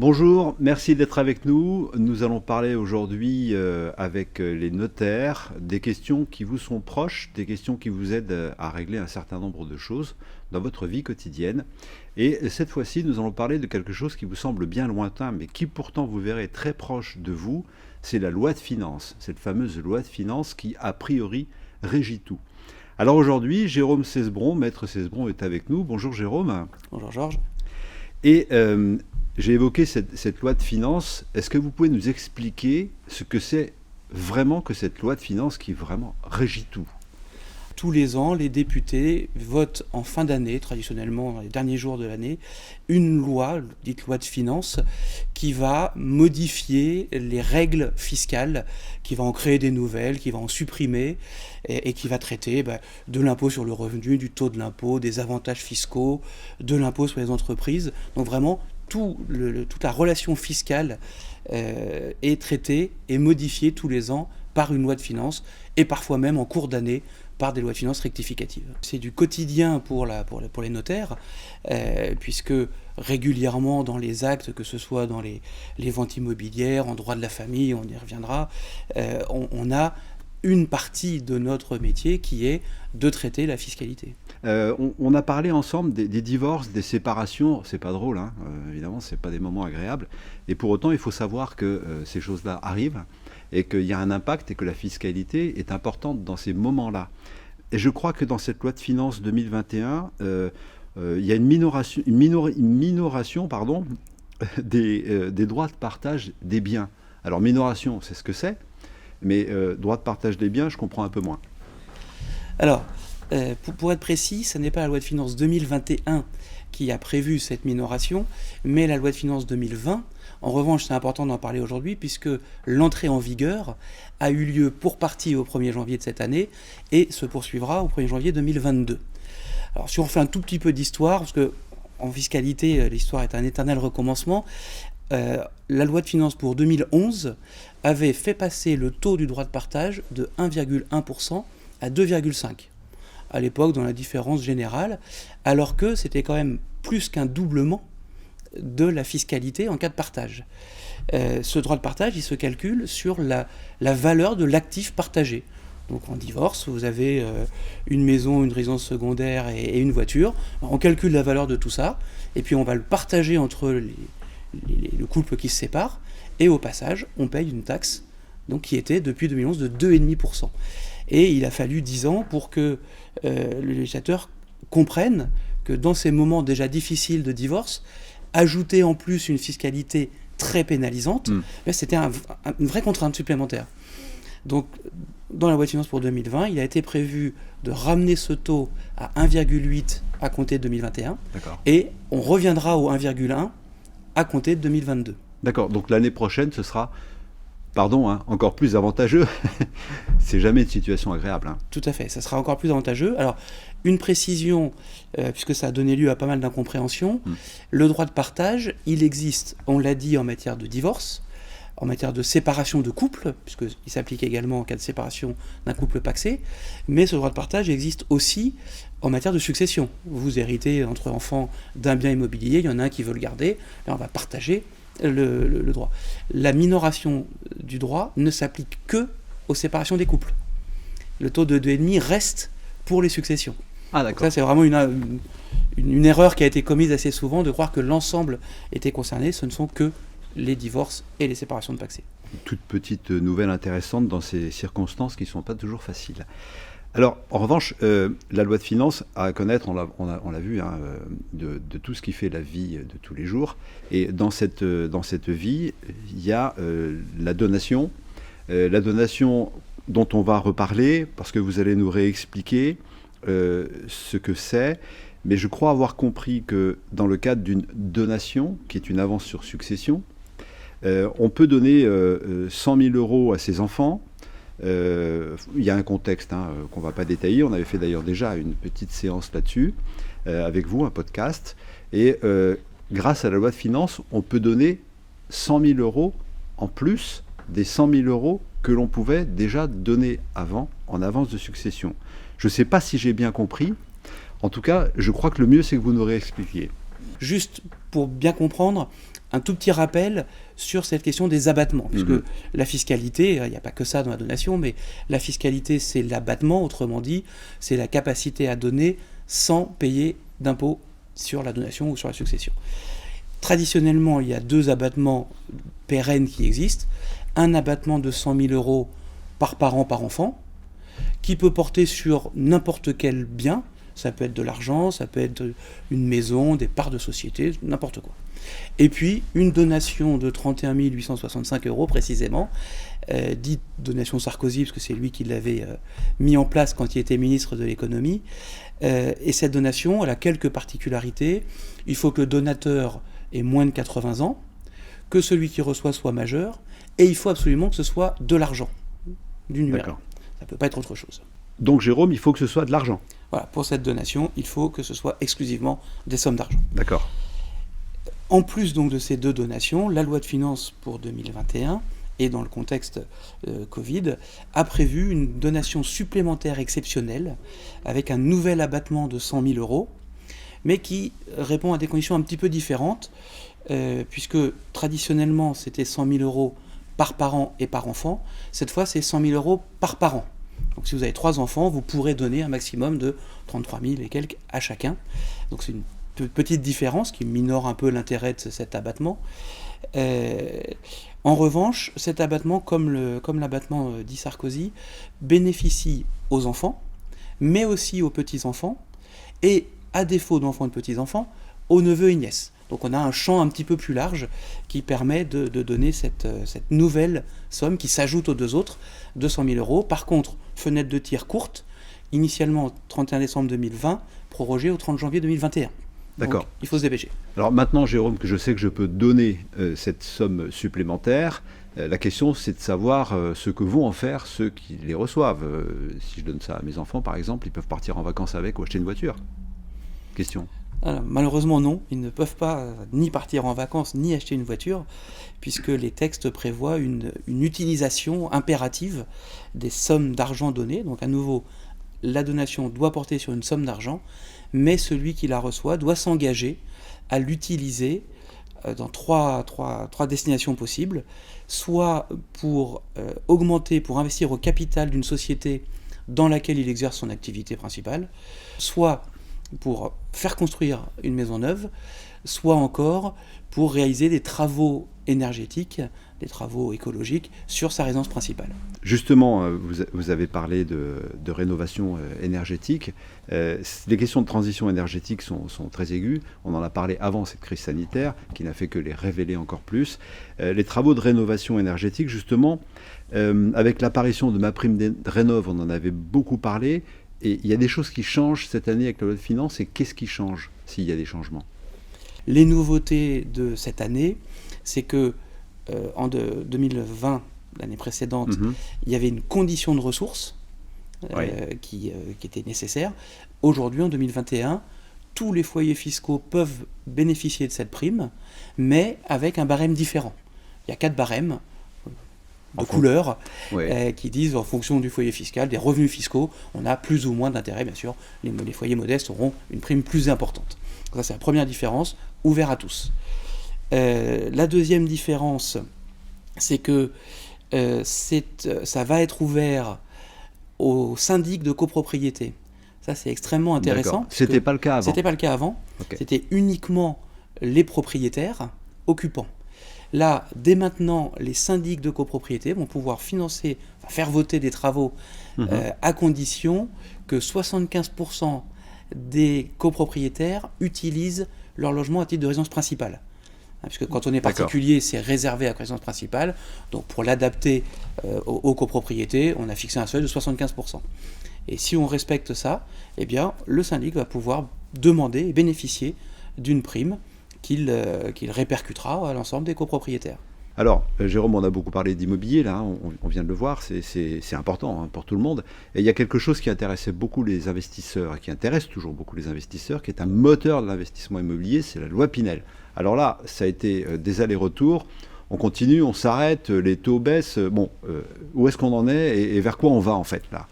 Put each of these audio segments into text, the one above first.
Bonjour, merci d'être avec nous. Nous allons parler aujourd'hui avec les notaires des questions qui vous sont proches, des questions qui vous aident à régler un certain nombre de choses dans votre vie quotidienne. Et cette fois-ci, nous allons parler de quelque chose qui vous semble bien lointain, mais qui pourtant vous verrez très proche de vous, c'est la loi de finances, cette fameuse loi de finances qui, a priori, régit tout. Alors aujourd'hui, Jérôme Cesbron, maître Cesbron, est avec nous. Bonjour Jérôme. Bonjour Georges. Et j'ai évoqué cette loi de finances. Est-ce que vous pouvez nous expliquer ce que c'est vraiment que cette loi de finances qui vraiment régit tout ? Tous les ans, les députés votent en fin d'année, traditionnellement dans les derniers jours de l'année, une loi, dite loi de finances, qui va modifier les règles fiscales, qui va en créer des nouvelles, qui va en supprimer, et qui va traiter de l'impôt sur le revenu, du taux de l'impôt, des avantages fiscaux, de l'impôt sur les entreprises. Donc vraiment, toute la relation fiscale est traitée et modifiée tous les ans par une loi de finances, et parfois même en cours d'année, par des lois de finances rectificatives. C'est du quotidien pour les notaires, puisque régulièrement dans les actes, que ce soit dans les ventes immobilières, en droit de la famille, on y reviendra, on a une partie de notre métier qui est de traiter la fiscalité. On a parlé ensemble des divorces, des séparations. C'est pas drôle, hein, évidemment, c'est pas des moments agréables. Et pour autant, il faut savoir que ces choses-là arrivent et qu'il y a un impact et que la fiscalité est importante dans ces moments-là. Et je crois que dans cette loi de finances 2021, il y a une minoration des droits de partage des biens. Alors minoration, c'est ce que c'est, mais droit de partage des biens, je comprends un peu moins. Alors, pour être précis, ce n'est pas la loi de finances 2021 qui a prévu cette minoration, mais la loi de finances 2020. En revanche, c'est important d'en parler aujourd'hui puisque l'entrée en vigueur a eu lieu pour partie au 1er janvier de cette année et se poursuivra au 1er janvier 2022. Alors si on fait un tout petit peu d'histoire, parce qu'en fiscalité, l'histoire est un éternel recommencement, la loi de finances pour 2011 avait fait passer le taux du droit de partage de 1,1% à 2,5%. À l'époque, dans la différence générale, alors que c'était quand même plus qu'un doublement de la fiscalité en cas de partage. Ce droit de partage, il se calcule sur la valeur de l'actif partagé. Donc en divorce, vous avez une maison, une résidence secondaire et une voiture. On calcule la valeur de tout ça, et puis on va le partager entre le couple qui se sépare, et au passage, on paye une taxe donc, qui était depuis 2011 de 2,5%. Et il a fallu 10 ans pour que le législateur comprenne que dans ces moments déjà difficiles de divorce, ajouter en plus une fiscalité très pénalisante, c'était une vraie contrainte supplémentaire. Donc, dans la loi de finances pour 2020, il a été prévu de ramener ce taux à 1,8 à compter de 2021, et on reviendra au 1,1 à compter de 2022. D'accord, donc l'année prochaine, ce sera, encore plus avantageux. C'est jamais une situation agréable. Hein. Tout à fait, ça sera encore plus avantageux. Alors, une précision, puisque ça a donné lieu à pas mal d'incompréhensions, le droit de partage, il existe, on l'a dit, en matière de divorce, en matière de séparation de couple, puisqu'il s'applique également en cas de séparation d'un couple pacsé, mais ce droit de partage existe aussi en matière de succession. Vous héritez entre enfants d'un bien immobilier, il y en a un qui veut le garder, là on va partager le droit. La minoration du droit ne s'applique que aux séparations des couples. Le taux de 2,5 reste pour les successions. Ah, d'accord. Ça, c'est vraiment une erreur qui a été commise assez souvent de croire que l'ensemble était concerné. Ce ne sont que les divorces et les séparations de pacsés. Une toute petite nouvelle intéressante dans ces circonstances qui ne sont pas toujours faciles. Alors, en revanche, la loi de finances a à connaître, on l'a vu, hein, de tout ce qui fait la vie de tous les jours. Et dans cette vie, il y a la donation dont on va reparler, parce que vous allez nous réexpliquer ce que c'est. Mais je crois avoir compris que dans le cadre d'une donation, qui est une avance sur succession, on peut donner 100 000 € à ses enfants. Il y a un contexte qu'on ne va pas détailler. On avait fait d'ailleurs déjà une petite séance là-dessus, avec vous, un podcast. Et grâce à la loi de finances, on peut donner 100 000 € en plus des 100 000 € que l'on pouvait déjà donner avant, en avance de succession. Je ne sais pas si j'ai bien compris. En tout cas, je crois que le mieux, c'est que vous nous réexpliquiez. Juste pour bien comprendre, un tout petit rappel sur cette question des abattements, puisque la fiscalité, il n'y a pas que ça dans la donation, mais la fiscalité, c'est l'abattement, autrement dit, c'est la capacité à donner sans payer d'impôt sur la donation ou sur la succession. Traditionnellement, il y a 2 abattements pérennes qui existent. Un abattement de 100 000 euros par parent, par enfant, qui peut porter sur n'importe quel bien. Ça peut être de l'argent, ça peut être une maison, des parts de société, n'importe quoi. Et puis, une donation de 31 865 euros précisément, dite donation Sarkozy, parce que c'est lui qui l'avait mis en place quand il était ministre de l'économie. Et cette donation, elle a quelques particularités. Il faut que le donateur ait moins de 80 ans, que celui qui reçoit soit majeur, et il faut absolument que ce soit de l'argent, du numérique. D'accord. Ça ne peut pas être autre chose. Donc Jérôme, il faut que ce soit de l'argent. Voilà, pour cette donation, il faut que ce soit exclusivement des sommes d'argent. D'accord. En plus donc de ces 2 donations, la loi de finances pour 2021, et dans le contexte Covid, a prévu une donation supplémentaire exceptionnelle avec un nouvel abattement de 100 000 euros, mais qui répond à des conditions un petit peu différentes, puisque traditionnellement c'était 100 000 euros par parent et par enfant. Cette fois, c'est 100 000 euros par parent. Donc si vous avez 3 enfants, vous pourrez donner un maximum de 33 000 et quelques à chacun. Donc c'est une petite différence qui minore un peu l'intérêt de cet abattement. En revanche, cet abattement, comme l'abattement dit Sarkozy, bénéficie aux enfants, mais aussi aux petits-enfants, et à défaut d'enfants et de petits-enfants, aux neveux et nièces. Donc on a un champ un petit peu plus large qui permet de donner cette nouvelle somme qui s'ajoute aux 2 autres, 200 000 euros. Par contre, fenêtre de tir courte, initialement 31 décembre 2020, prorogée au 30 janvier 2021. D'accord. Donc, il faut se dépêcher. Alors maintenant, Jérôme, que je sais que je peux donner cette somme supplémentaire, la question c'est de savoir ce que vont en faire ceux qui les reçoivent. Si je donne ça à mes enfants, par exemple, ils peuvent partir en vacances avec ou acheter une voiture. Question. Alors, malheureusement non, ils ne peuvent pas ni partir en vacances ni acheter une voiture, puisque les textes prévoient une utilisation impérative des sommes d'argent données. Donc à nouveau, la donation doit porter sur une somme d'argent, mais celui qui la reçoit doit s'engager à l'utiliser dans trois destinations possibles, soit pour augmenter, pour investir au capital d'une société dans laquelle il exerce son activité principale, soit pour faire construire une maison neuve, soit encore pour réaliser des travaux énergétiques, des travaux écologiques sur sa résidence principale. Justement, vous avez parlé de rénovation énergétique. Les questions de transition énergétique sont très aiguës. On en a parlé avant cette crise sanitaire, qui n'a fait que les révéler encore plus. Les travaux de rénovation énergétique, justement, avec l'apparition de MaPrimeRénov', on en avait beaucoup parlé. Et il y a des choses qui changent cette année avec la loi de finances. Et qu'est-ce qui change, s'il y a des changements ? Les nouveautés de cette année, c'est que en 2020, l'année précédente, il y avait une condition de ressources qui était nécessaire. Aujourd'hui, en 2021, tous les foyers fiscaux peuvent bénéficier de cette prime, mais avec un barème différent. Il y a 4 barèmes de couleurs qui disent, en fonction du foyer fiscal, des revenus fiscaux, on a plus ou moins d'intérêt, bien sûr. Les foyers modestes auront une prime plus importante. Donc ça, c'est la première différence, ouvert à tous. La deuxième différence, c'est que ça va être ouvert aux syndics de copropriété. Ça, c'est extrêmement intéressant. C'était pas le cas avant. C'était pas le cas avant. Okay. C'était uniquement les propriétaires occupants. Là, dès maintenant, les syndics de copropriété vont pouvoir faire voter des travaux à condition que 75% des copropriétaires utilisent leur logement à titre de résidence principale. Puisque quand on est particulier, c'est réservé à la résidence principale. Donc pour l'adapter aux copropriétés, on a fixé un seuil de 75%. Et si on respecte ça, eh bien, le syndic va pouvoir demander et bénéficier d'une prime qu'il répercutera à l'ensemble des copropriétaires. Alors, Jérôme, on a beaucoup parlé d'immobilier, là, on vient de le voir, c'est important pour tout le monde. Et il y a quelque chose qui intéressait beaucoup les investisseurs, et qui intéresse toujours beaucoup les investisseurs, qui est un moteur de l'investissement immobilier, c'est la loi Pinel. Alors là, ça a été des allers-retours, on continue, on s'arrête, les taux baissent. Où est-ce qu'on en est et vers quoi on va en fait là ?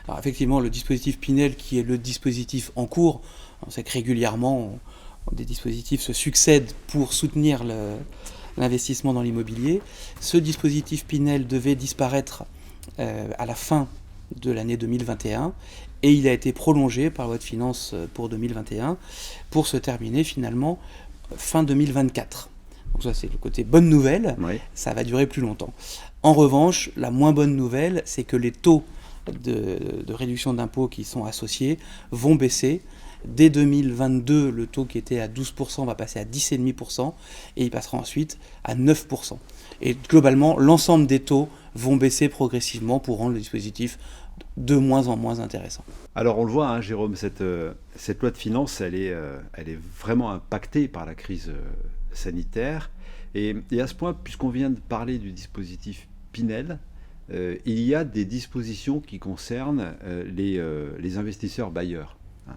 Alors effectivement, le dispositif Pinel, qui est le dispositif en cours, on sait que régulièrement, des dispositifs se succèdent pour soutenir l'investissement dans l'immobilier. Ce dispositif Pinel devait disparaître à la fin de l'année 2021 et il a été prolongé par la loi de finances pour 2021 pour se terminer finalement fin 2024. Donc ça c'est le côté bonne nouvelle, Oui. ça va durer plus longtemps. En revanche, la moins bonne nouvelle, c'est que les taux de réduction d'impôts qui sont associés vont baisser. Dès 2022, le taux qui était à 12% va passer à 10,5% et il passera ensuite à 9%. Et globalement, l'ensemble des taux vont baisser progressivement pour rendre le dispositif de moins en moins intéressant. Alors on le voit, hein, Jérôme, cette loi de finances, elle est vraiment impactée par la crise sanitaire. Et à ce point, puisqu'on vient de parler du dispositif Pinel, il y a des dispositions qui concernent les investisseurs bailleurs. Hein.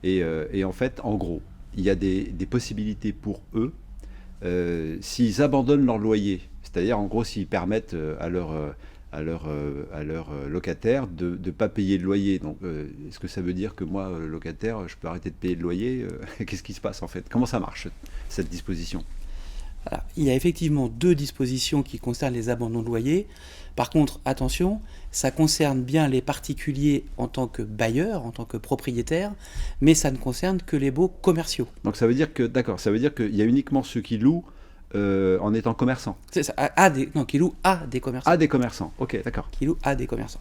Et en fait, en gros, il y a des possibilités pour eux, s'ils abandonnent leur loyer, c'est-à-dire en gros s'ils permettent à leurs locataires de ne pas payer le loyer. Donc, est-ce que ça veut dire que moi, locataire, je peux arrêter de payer le loyer? Qu'est-ce qui se passe en fait? Comment ça marche, cette disposition? Voilà. Il y a effectivement 2 dispositions qui concernent les abandons de loyer. Par contre, attention, ça concerne bien les particuliers en tant que bailleurs, en tant que propriétaires, mais ça ne concerne que les baux commerciaux. Donc ça veut dire que, d'accord, ça veut dire qu'il y a uniquement ceux qui louent en étant commerçants. C'est ça, qui louent à des commerçants. Ah, des commerçants, ok, d'accord. Qui louent à des commerçants.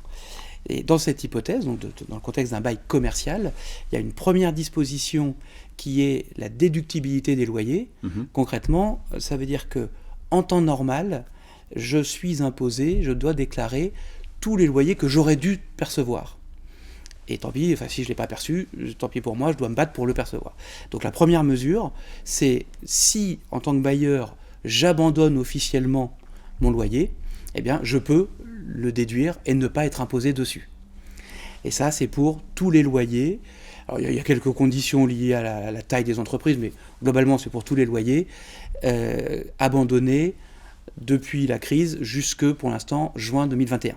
Et dans cette hypothèse, donc dans le contexte d'un bail commercial, il y a une première disposition qui est la déductibilité des loyers. Concrètement, ça veut dire que en temps normal, je suis imposé, je dois déclarer tous les loyers que j'aurais dû percevoir. Et tant pis, si je ne l'ai pas perçu, tant pis pour moi, je dois me battre pour le percevoir. Donc la première mesure, c'est si, en tant que bailleur, j'abandonne officiellement mon loyer, eh bien, je peux le déduire et ne pas être imposé dessus. Et ça, c'est pour tous les loyers. Alors, il y a quelques conditions liées à la taille des entreprises, mais globalement, c'est pour tous les loyers abandonnés depuis la crise jusque, pour l'instant, juin 2021.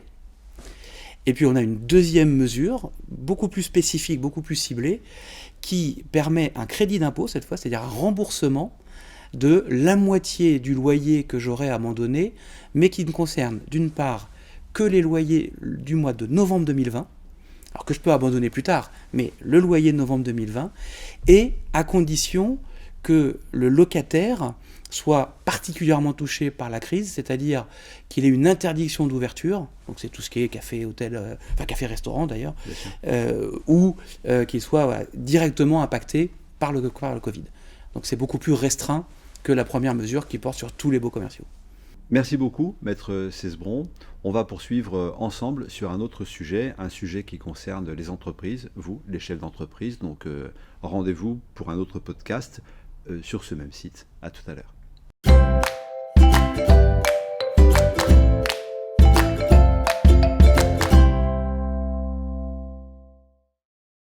Et puis, on a une deuxième mesure, beaucoup plus spécifique, beaucoup plus ciblée, qui permet un crédit d'impôt, cette fois, c'est-à-dire un remboursement de la moitié du loyer que j'aurais abandonné, mais qui ne concerne d'une part que les loyers du mois de novembre 2020, alors que je peux abandonner plus tard, mais le loyer de novembre 2020, et à condition que le locataire soit particulièrement touché par la crise, c'est-à-dire qu'il ait une interdiction d'ouverture, donc c'est tout ce qui est café, hôtel, café-restaurant d'ailleurs, ou qu'il soit directement impacté par le Covid. Donc c'est beaucoup plus restreint que la première mesure qui porte sur tous les baux commerciaux. Merci beaucoup, Maître Cesbron. On va poursuivre ensemble sur un autre sujet, un sujet qui concerne les entreprises, vous, les chefs d'entreprise. Donc rendez-vous pour un autre podcast sur ce même site. À tout à l'heure.